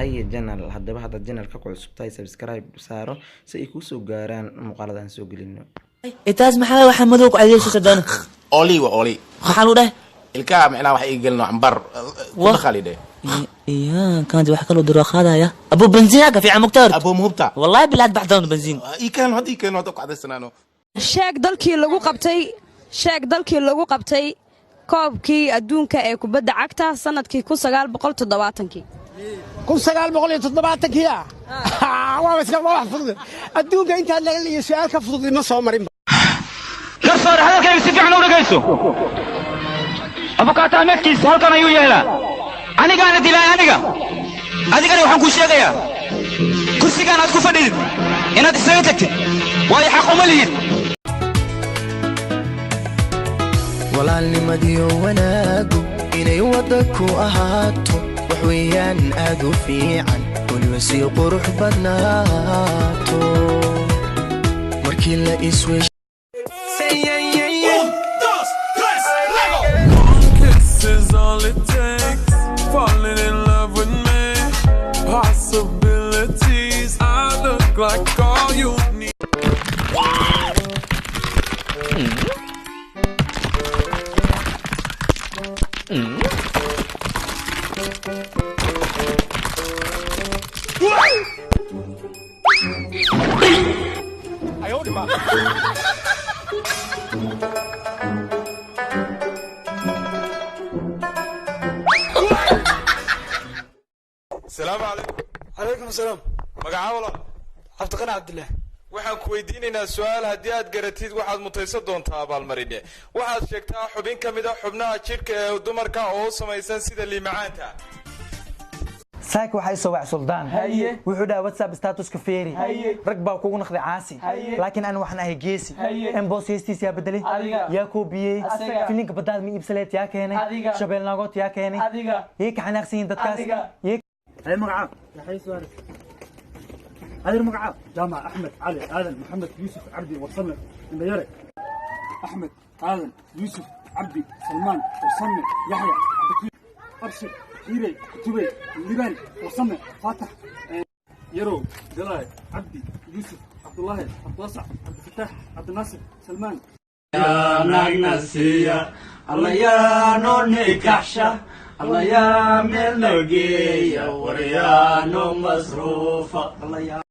haye channel haddaba hadda channelka ku cusubtahay subscribe saaro si ay ku soo gaaraan muuqaaladan soo gelino إتاز محل وحمدوك عليه شو صدقنا أولي وأولي حلو ده الكا معنا واحد يقلنا عنبر كل خالده يا كانت واحد كله دروخ هذا يا أبو بنزين في عم مكتر أبو مهبطة والله بلاد بحضن بنزين إيه كان هذا قاعد السنانو sheeg dalkii lagu qabtay koobkii adduunka ee kubadda cagta sanadkii 1970 1970 waa iska wax fudud adduunka inta la leeyahay su'aal ka fudud ma soo marin garsoor hadalkayga si fiican u dhageyso abukaata ahmedkiis halkan ayuu yeelaa anigaana dilay adigana waxaan ku sheegayaa kursigaan aad ku fadhidid inaad isaga tagtid way xaq uma lihid walaalnimadiyo wanaagu inay waddanku ahaato wax weeyaan aad u fiican weliba si qurux badnaato markii la isweys is all it takes. Falling in love with me. Possibilities. I look like all you need. السلام عليكم. عليكم السلام. مقعاولة عبد القناع عبد الله. waxaan ku weydiinaynaa su'aal haddii aad garatid waxaad mutaysan doontaa abaalmarine waxaad sheegtaa xubin ka mid ah xubnaha jidhka ee dumarka oo samaysan sida liimacaanta saak waxay soo wax suldaan wuxuu dhahay WhatsApp status ka feeri rag baa kugu naqday caasi laakiin aan waxaan ahay geesi in boos heestiisa bedelay yaa ku biyay filinka badaad mi ibsaleet yaa keenay shabeel naagoot yaa keenay ka xanaaqsiin dadkaas هاي مقعد يا حي سواري هذا المقعد جامع أحمد علي آدم محمد يوسف عبدي وصمر الميري أحمد آدم يوسف عبدي سلمان وصمر يحيى عبد أبشر حيري كتبي لبان وصمر فاتح يرو دلاي عبدي يوسف عبد الله عبد الواسع عبد الفتاح عبد الناصر سلمان يا ناقنسية الله يا نوني كحشة الله يا ملقية وريانو مصروفة الله يا